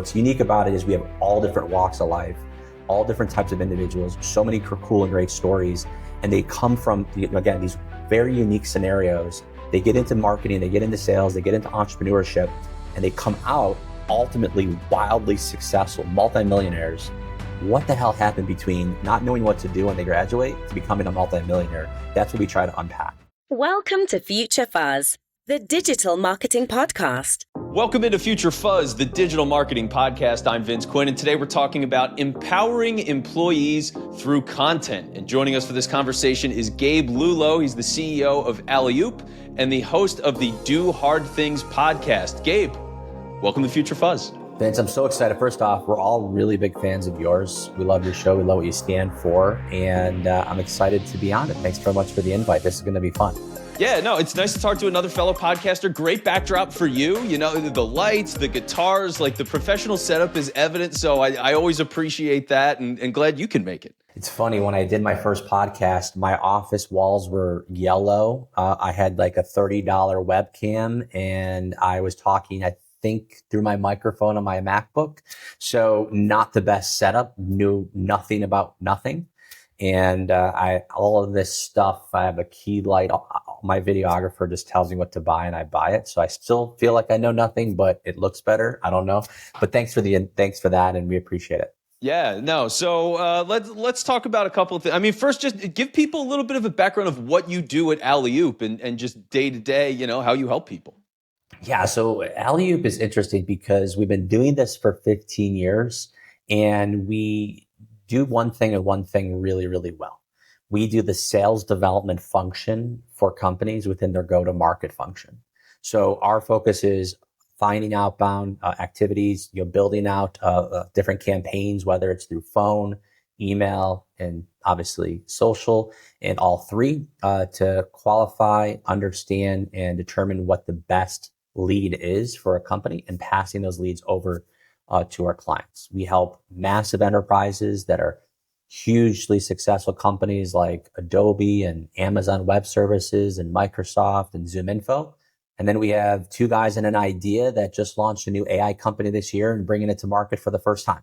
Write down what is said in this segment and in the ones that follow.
What's unique about it is we have all different walks of life, all different types of individuals, so many cool and great stories, and they come from, again, these very unique scenarios. They get into marketing, they get into sales, they get into entrepreneurship, and they come out ultimately wildly successful, multimillionaires. What the hell happened between not knowing what to do when they graduate to becoming a multimillionaire? That's what we try to unpack. Welcome to Future Fuzz, the digital marketing podcast. Welcome into Future Fuzz, the digital marketing podcast. I'm Vince Quinn, and today we're talking about empowering employees through content. And joining us for this conversation is Gabe Lullo. He's the CEO of Alleyoop and the host of the Do Hard Things podcast. Gabe, welcome to Future Fuzz. Vince, I'm so excited. First off, we're all really big fans of yours. We love your show. We love what you stand for. And I'm excited to be on it. Thanks very much for the invite. This is going to be fun. Yeah, no, it's nice to talk to another fellow podcaster. Great backdrop for you. You know, the lights, the guitars, like the professional setup is evident. So I always appreciate that and glad you can make it. It's funny, when I did my first podcast, my office walls were yellow. I had like a $30 webcam and I was talking, I think, through my microphone on my MacBook. So not the best setup, knew nothing about nothing. And all of this stuff, I have a key light. My videographer just tells me what to buy and I buy it. So I still feel like I know nothing, but it looks better. I don't know. But thanks for that. And we appreciate it. Yeah, no. So let's talk about a couple of things. I mean, first, just give people a little bit of a background of what you do at Alleyoop and just day to day, you know, how you help people. Yeah. So Alleyoop is interesting because we've been doing this for 15 years and we do one thing and one thing really, really well. We do the sales development function for companies within their go-to-market function. So our focus is finding outbound activities, building out different campaigns, whether it's through phone, email, and obviously social, and all three to qualify, understand, and determine what the best lead is for a company and passing those leads over to our clients. We help massive enterprises that are hugely successful companies like Adobe and Amazon Web Services and Microsoft and ZoomInfo. And then we have two guys and an idea that just launched a new AI company this year and bringing it to market for the first time.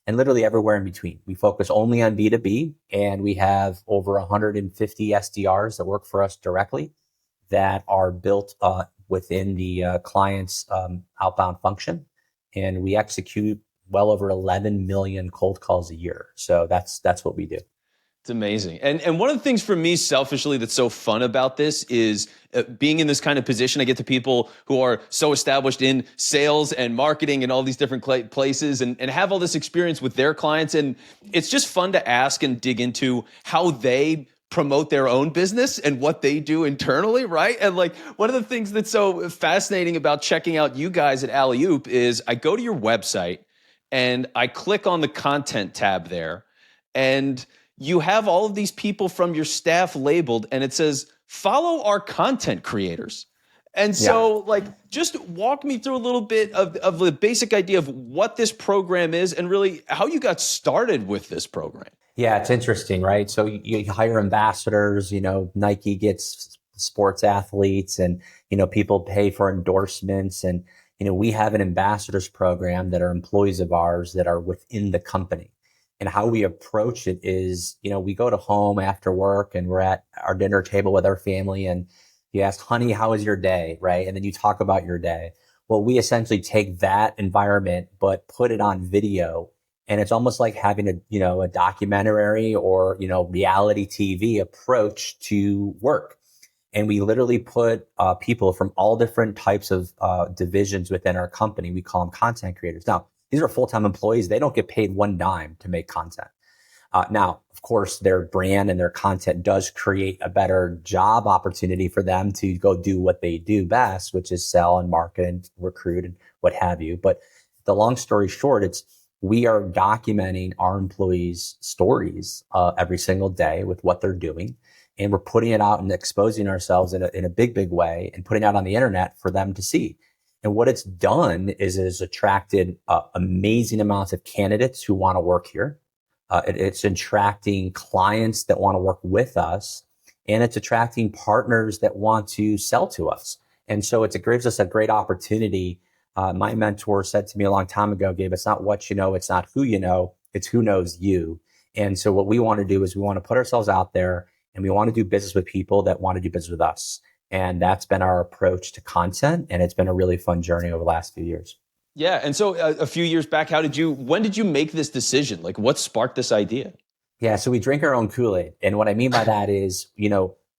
And literally everywhere in between. We focus only on B2B, and we have over 150 SDRs that work for us directly that are built within the client's outbound function. And we execute well over 11 million cold calls a year. So that's what we do. It's amazing. And one of the things for me selfishly that's so fun about this is being in this kind of position. I get to people who are so established in sales and marketing and all these different places and have all this experience with their clients. And it's just fun to ask and dig into how they promote their own business and what they do internally, right? And like one of the things that's so fascinating about checking out you guys at Alleyoop is I go to your website and I click on the content tab there, and you have all of these people from your staff labeled, and it says, follow our content creators. And so just walk me through a little bit of the basic idea of what this program is and really how you got started with this program. Yeah, it's interesting, right? So you hire ambassadors, Nike gets sports athletes and, people pay for endorsements. And, we have an ambassadors program that are employees of ours that are within the company. And how we approach it is, we go to home after work and we're at our dinner table with our family and you ask, honey, how was your day? Right? And then you talk about your day. Well, we essentially take that environment, but put it on video. And it's almost like having a documentary or, reality TV approach to work. And we literally put people from all different types of divisions within our company. We call them content creators. Now, these are full-time employees. They don't get paid one dime to make content. Now, of course, their brand and their content does create a better job opportunity for them to go do what they do best, which is sell and market and recruit and what have you. But the long story short, we are documenting our employees' stories every single day with what they're doing. And we're putting it out and exposing ourselves in a big, big way and putting it out on the internet for them to see. And what it's done is it has attracted amazing amounts of candidates who want to work here. It's attracting clients that want to work with us, and it's attracting partners that want to sell to us. And so it gives us a great opportunity My mentor said to me a long time ago, Gabe, it's not what you know, it's not who you know, it's who knows you. And so what we want to do is we want to put ourselves out there and we want to do business with people that want to do business with us. And that's been our approach to content. And it's been a really fun journey over the last few years. Yeah. And so a few years back, when did you make this decision? Like what sparked this idea? Yeah. So we drink our own Kool-Aid. And what I mean by that is,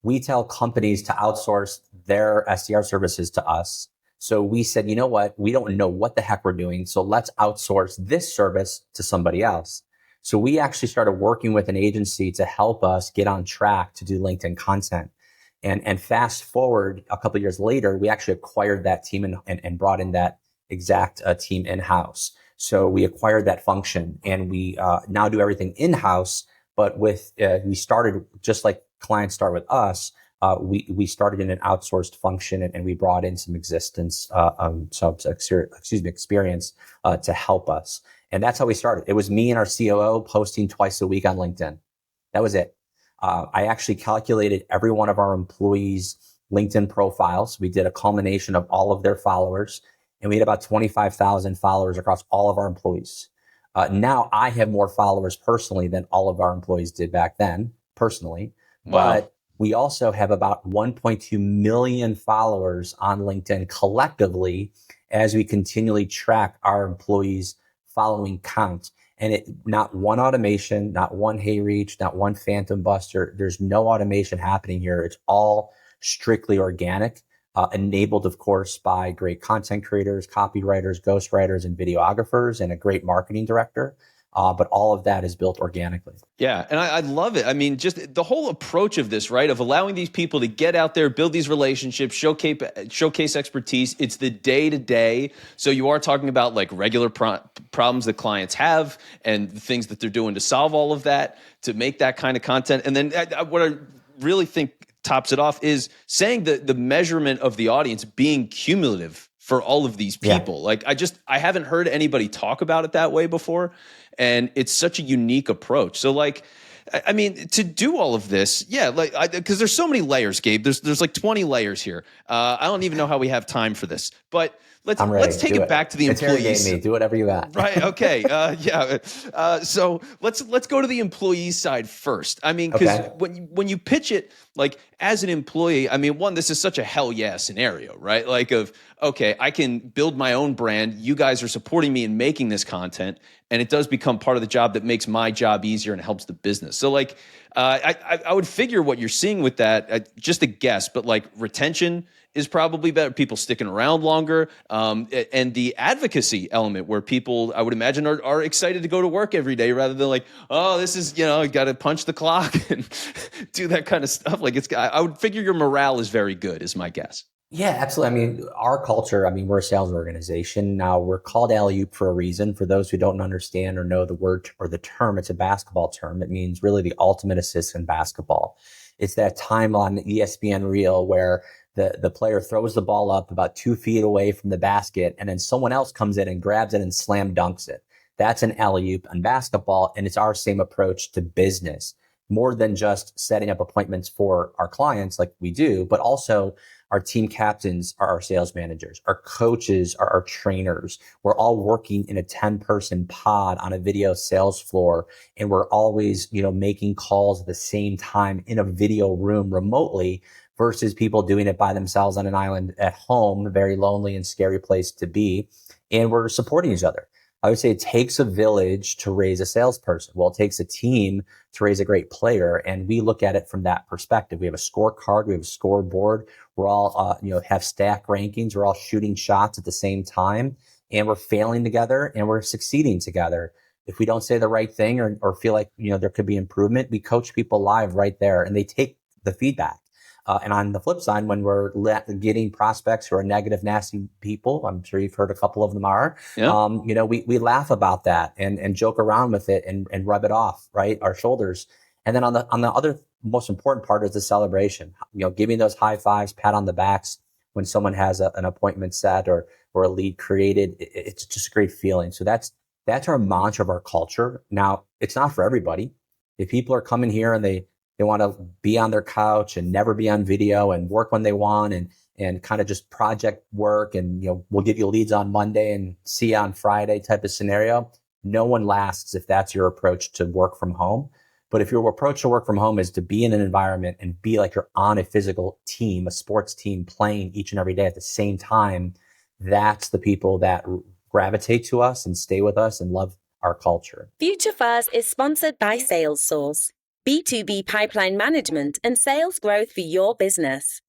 we tell companies to outsource their SDR services to us. So we said, you know what? We don't know what the heck we're doing. So let's outsource this service to somebody else. So we actually started working with an agency to help us get on track to do LinkedIn content. And fast forward a couple of years later, we actually acquired that team and brought in that exact team in-house. So we acquired that function and we now do everything in-house, but we started just like clients start with us. We started in an outsourced function and we brought in some experience to help us. And that's how we started. It was me and our COO posting twice a week on LinkedIn. That was it. I actually calculated every one of our employees' LinkedIn profiles. We did a culmination of all of their followers, and we had about 25,000 followers across all of our employees. Now I have more followers personally than all of our employees did back then, personally. Wow. But we also have about 1.2 million followers on LinkedIn collectively as we continually track our employees' following count. And not one automation, not one hey reach, not one phantom buster. There's no automation happening here. It's all strictly organic, enabled, of course, by great content creators, copywriters, ghostwriters, and videographers, and a great marketing director. But all of that is built organically. Yeah. And I love it. I mean, just the whole approach of this, right? Of allowing these people to get out there, build these relationships, showcase expertise. It's the day to day. So you are talking about like regular problems that clients have and the things that they're doing to solve all of that, to make that kind of content. And then what I really think tops it off is saying that the measurement of the audience being cumulative for all of these people. Yeah. Like I haven't heard anybody talk about it that way before. And it's such a unique approach. So like, I mean, to do all of this, yeah, like, because there's so many layers, Gabe. There's like 20 layers here. I don't even know how we have time for this, but let's take it back to the employees. Me. Do whatever you got. Right. Okay. Yeah. So let's go to the employee side first. I mean, because when you pitch it, like as an employee, I mean, one, this is such a hell yeah scenario, right? Like okay, I can build my own brand. You guys are supporting me in making this content, and it does become part of the job that makes my job easier and helps the business. So like, I would figure what you're seeing with that, just a guess, but like retention is probably better, people sticking around longer, and the advocacy element where people, I would imagine, are excited to go to work every day rather than like, oh, this is, got to punch the clock and do that kind of stuff. Like I would figure your morale is very good, is my guess. Yeah, absolutely. I mean, our culture, we're a sales organization. Now, we're called Alleyoop for a reason. For those who don't understand or know the word or the term, it's a basketball term. It means really the ultimate assist in basketball. It's that time on ESPN reel where the player throws the ball up about 2 feet away from the basket, and then someone else comes in and grabs it and slam dunks it. That's an alley-oop on basketball, and it's our same approach to business. More than just setting up appointments for our clients like we do, but also our team captains are our sales managers. Our coaches are our trainers. We're all working in a 10-person pod on a video sales floor, and we're always, making calls at the same time in a video room remotely, versus people doing it by themselves on an island at home, a very lonely and scary place to be. And we're supporting each other. I would say it takes a village to raise a salesperson. Well, it takes a team to raise a great player. And we look at it from that perspective. We have a scorecard. We have a scoreboard. We're all, have stack rankings. We're all shooting shots at the same time, and we're failing together and we're succeeding together. If we don't say the right thing or feel like, there could be improvement, we coach people live right there and they take the feedback. And on the flip side, when we're getting prospects who are negative, nasty people, I'm sure you've heard a couple of them are, we laugh about that and joke around with it and rub it off, right? Our shoulders. And then on the other most important part is the celebration, giving those high fives, pat on the backs when someone has an appointment set or a lead created. It's just a great feeling. So that's our mantra of our culture. Now, it's not for everybody. If people are coming here and they want to be on their couch and never be on video and work when they want and kind of just project work and, we'll give you leads on Monday and see you on Friday type of scenario. No one lasts if that's your approach to work from home. But if your approach to work from home is to be in an environment and be like you're on a physical team, a sports team playing each and every day at the same time, that's the people that gravitate to us and stay with us and love our culture. Future Fuzz is sponsored by SalesSource, B2B pipeline management and sales growth for your business.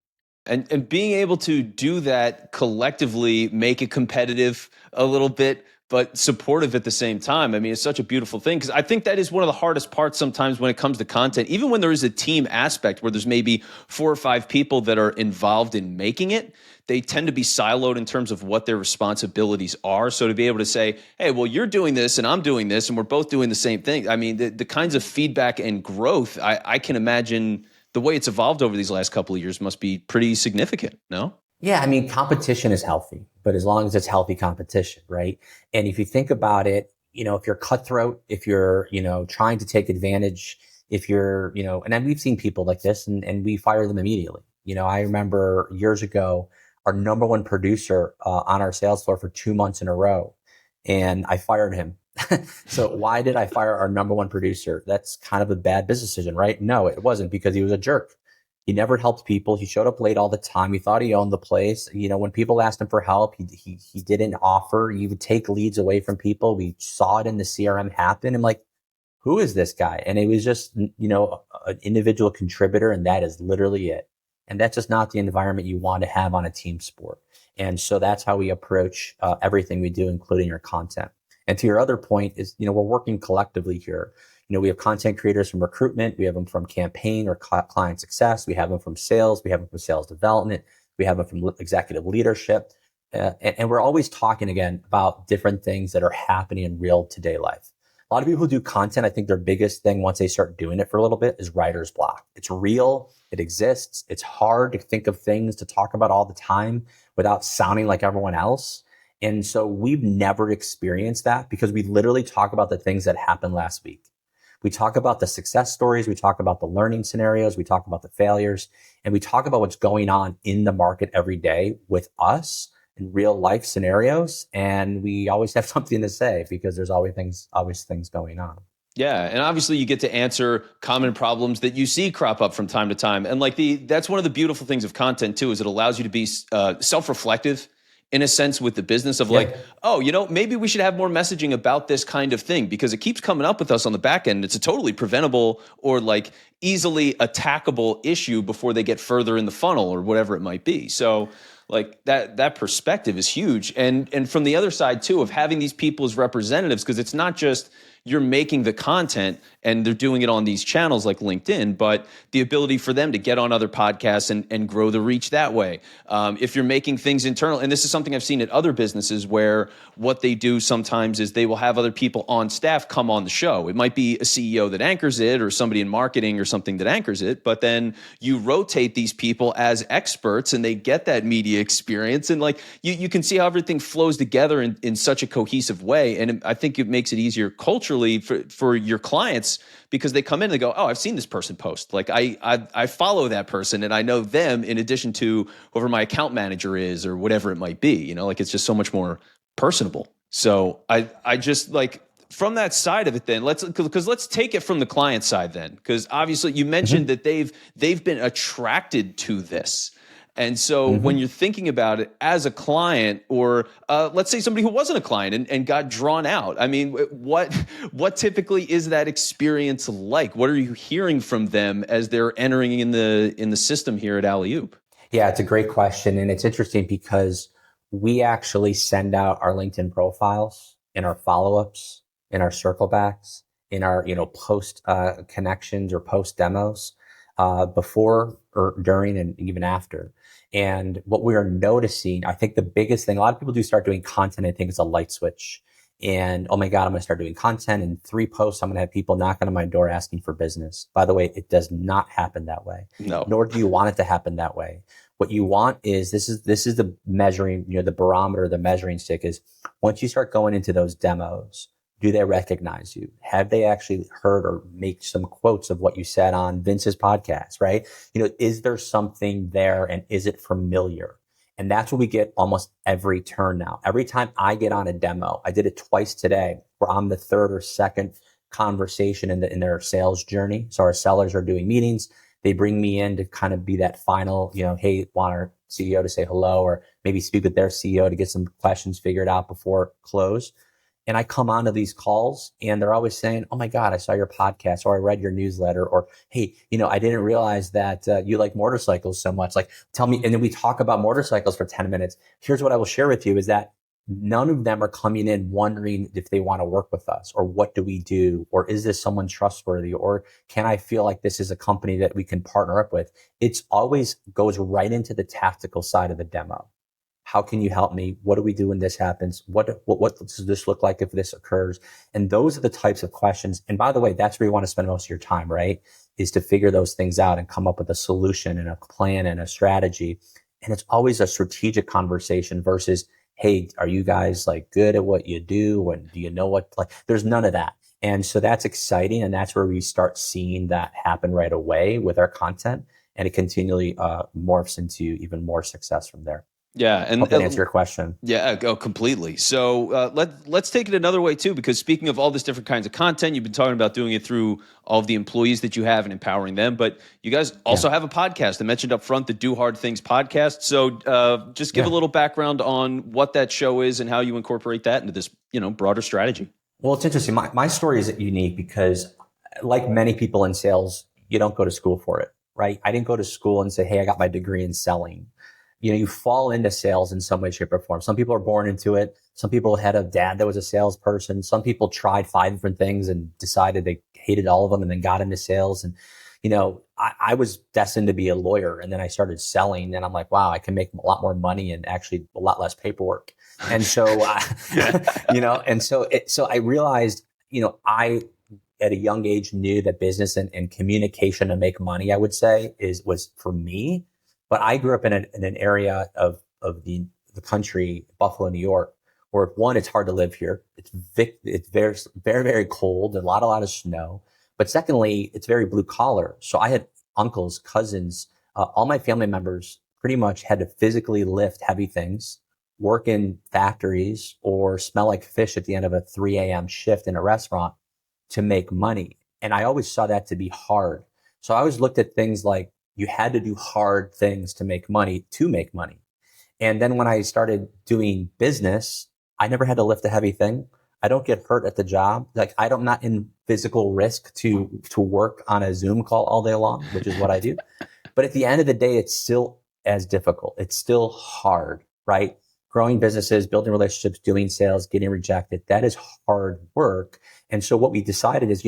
And being able to do that collectively, make it competitive a little bit, but supportive at the same time. I mean, it's such a beautiful thing, because I think that is one of the hardest parts sometimes when it comes to content, even when there is a team aspect where there's maybe 4 or 5 people that are involved in making it. They tend to be siloed in terms of what their responsibilities are. So to be able to say, hey, well, you're doing this and I'm doing this and we're both doing the same thing. I mean, the kinds of feedback and growth, I can imagine the way it's evolved over these last couple of years must be pretty significant, no? Yeah, I mean, competition is healthy, but as long as it's healthy competition, right? And if you think about it, if you're cutthroat, if you're, trying to take advantage, if you're, and then we've seen people like this and we fire them immediately. I remember years ago, our number one producer on our sales floor for 2 months in a row, and I fired him. So why did I fire our number one producer? That's kind of a bad business decision, right? No, it wasn't, because he was a jerk. He never helped people. He showed up late all the time. He thought he owned the place. When people asked him for help, he didn't offer. He would take leads away from people. We saw it in the CRM happen. I'm like, who is this guy? And it was just, an individual contributor, and that is literally it. And that's just not the environment you want to have on a team sport. And so that's how we approach everything we do, including our content. And to your other point is, we're working collectively here. We have content creators from recruitment. We have them from campaign or client success. We have them from sales. We have them from sales development. We have them from executive leadership. And we're always talking again about different things that are happening in real today life. A lot of people who do content, I think their biggest thing once they start doing it for a little bit is writer's block. It's real. It exists. It's hard to think of things to talk about all the time without sounding like everyone else. And so we've never experienced that, because we literally talk about the things that happened last week. We talk about the success stories. We talk about the learning scenarios. We talk about the failures, and we talk about what's going on in the market every day with us in real life scenarios. And we always have something to say, because there's always things going on. Yeah, and obviously you get to answer common problems that you see crop up from time to time. And that's one of the beautiful things of content too, is it allows you to be self-reflective in a sense with the business of maybe we should have more messaging about this kind of thing, because it keeps coming up with us on the back end. It's a totally preventable or easily attackable issue before they get further in the funnel or whatever it might be. So that perspective is huge. And from the other side too, of having these people as representatives, because it's not just you're making the content and they're doing it on these channels like LinkedIn, but the ability for them to get on other podcasts and grow the reach that way. If you're making things internal, and this is something I've seen at other businesses where what they do sometimes is they will have other people on staff come on the show. It might be a CEO that anchors it or somebody in marketing or something that anchors it, but then you rotate these people as experts and they get that media experience. And you can see how everything flows together in such a cohesive way. And I think it makes it easier culturally for your clients, because they come in and they go, oh, I've seen this person post. I follow that person and I know them in addition to whoever my account manager is or whatever it might be. It's just so much more personable. So I just from that side of it then, let's take it from the client side then, because obviously you mentioned that they've been attracted to this. And so when you're thinking about it as a client, or let's say somebody who wasn't a client and got drawn out, I mean, what typically is that experience like? What are you hearing from them as they're entering in the system here at Alleyoop? Yeah, it's a great question. And it's interesting because we actually send out our LinkedIn profiles in our follow-ups, in our circle backs, in our, post connections or post demos, before or during and even after. And what we are noticing, I think the biggest thing, a lot of people do start doing content. I think it's a light switch. And oh my God, I'm going to start doing content. In 3 posts, I'm going to have people knocking on my door asking for business. By the way, it does not happen that way. No. Nor do you want it to happen that way. What you want is, this is the measuring, the barometer, the measuring stick is, once you start going into those demos, Do they recognize you? Have they actually heard or make some quotes of what you said on Vince's podcast, right? Is there something there and is it familiar? And that's what we get almost every turn now. Every time I get on a demo, I did it twice today, where I'm the third or second conversation in their sales journey. So our sellers are doing meetings. They bring me in to kind of be that final, hey, want our CEO to say hello, or maybe speak with their CEO to get some questions figured out before close. And I come onto these calls and they're always saying, oh my God, I saw your podcast, or I read your newsletter, or, hey, I didn't realize that you like motorcycles so much. Like, tell me. And then we talk about motorcycles for 10 minutes. Here's what I will share with you is that none of them are coming in wondering if they want to work with us, or what do we do? Or is this someone trustworthy? Or can I feel like this is a company that we can partner up with? It's always goes right into the tactical side of the demo. How can you help me? What do we do when this happens? What does this look like if this occurs? And those are the types of questions. And by the way, that's where you want to spend most of your time, right? Is to figure those things out and come up with a solution and a plan and a strategy. And it's always a strategic conversation versus, hey, are you guys like good at what you do? And do you know what, there's none of that. And so that's exciting. And that's where we start seeing that happen right away with our content. And it continually morphs into even more success from there. Yeah, and hope that answer your question. Yeah, completely. So let's take it another way too, because speaking of all this different kinds of content, you've been talking about doing it through all of the employees that you have and empowering them, but you guys also have a podcast. I mentioned up front the Do Hard Things podcast. So just give a little background on what that show is and how you incorporate that into this, broader strategy. Well, it's interesting. My story is unique because, like many people in sales, you don't go to school for it, right? I didn't go to school and say, hey, I got my degree in selling. You fall into sales in some way, shape, or form. Some people are born into it. Some people had a dad that was a salesperson. Some people tried 5 different things and decided they hated all of them and then got into sales. And, I was destined to be a lawyer. And then I started selling and I'm like, wow, I can make a lot more money and actually a lot less paperwork. And so, so I realized, I at a young age knew that business and communication to make money, I would say was for me. But I grew up in an area of the country, Buffalo, New York, where one, it's hard to live here. It's very, very, very cold and a lot of snow. But secondly, it's very blue collar. So I had uncles, cousins, all my family members pretty much had to physically lift heavy things, work in factories, or smell like fish at the end of a 3 a.m. shift in a restaurant to make money. And I always saw that to be hard. So I always looked at things like, you had to do hard things to make money. And then when I started doing business, I never had to lift a heavy thing. I don't get hurt at the job. Like I'm not in physical risk to work on a Zoom call all day long, which is what I do. But at the end of the day, it's still as difficult. It's still hard, right? Growing businesses, building relationships, doing sales, getting rejected. That is hard work. And so what we decided is,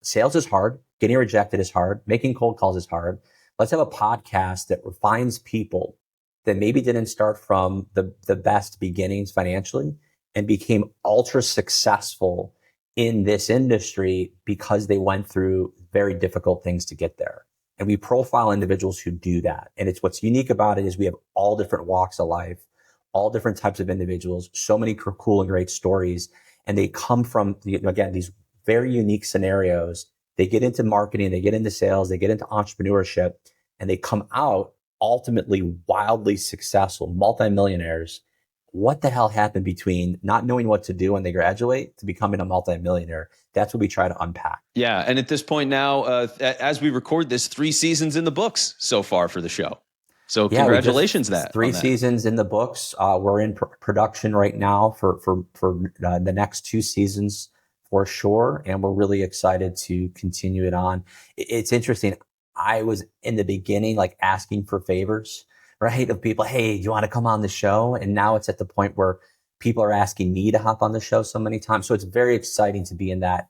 sales is hard. Getting rejected is hard. Making cold calls is hard. Let's have a podcast that refines people that maybe didn't start from the best beginnings financially and became ultra successful in this industry because they went through very difficult things to get there. And we profile individuals who do that. And it's what's unique about it is we have all different walks of life, all different types of individuals, so many cool and great stories. And they come from, again, these very unique scenarios. They get into marketing, they get into sales, they get into entrepreneurship, and they come out ultimately wildly successful, multimillionaires. What the hell happened between not knowing what to do when they graduate to becoming a multimillionaire? That's what we try to unpack. Yeah. And at this point now, as we record this, 3 seasons in the books so far for the show. So congratulations that. 3 seasons in the books. We're in production right now for the next 2 seasons for sure. And we're really excited to continue it on. It's interesting. I was in the beginning, like asking for favors, right? Of people, hey, do you want to come on the show? And now it's at the point where people are asking me to hop on the show so many times. So it's very exciting to be in that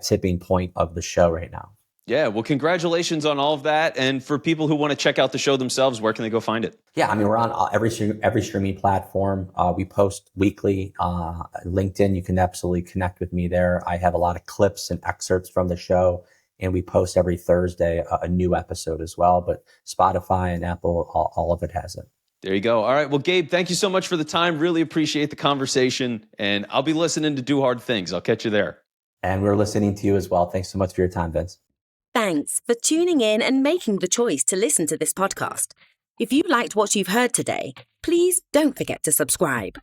tipping point of the show right now. Yeah. Well, congratulations on all of that. And for people who want to check out the show themselves, where can they go find it? Yeah. I mean, we're on every streaming platform. We post weekly. LinkedIn, you can absolutely connect with me there. I have a lot of clips and excerpts from the show. And we post every Thursday a new episode as well. But Spotify and Apple, all of it has it. There you go. All right. Well, Gabe, thank you so much for the time. Really appreciate the conversation. And I'll be listening to Do Hard Things. I'll catch you there. And we're listening to you as well. Thanks so much for your time, Vince. Thanks for tuning in and making the choice to listen to this podcast. If you liked what you've heard today, please don't forget to subscribe.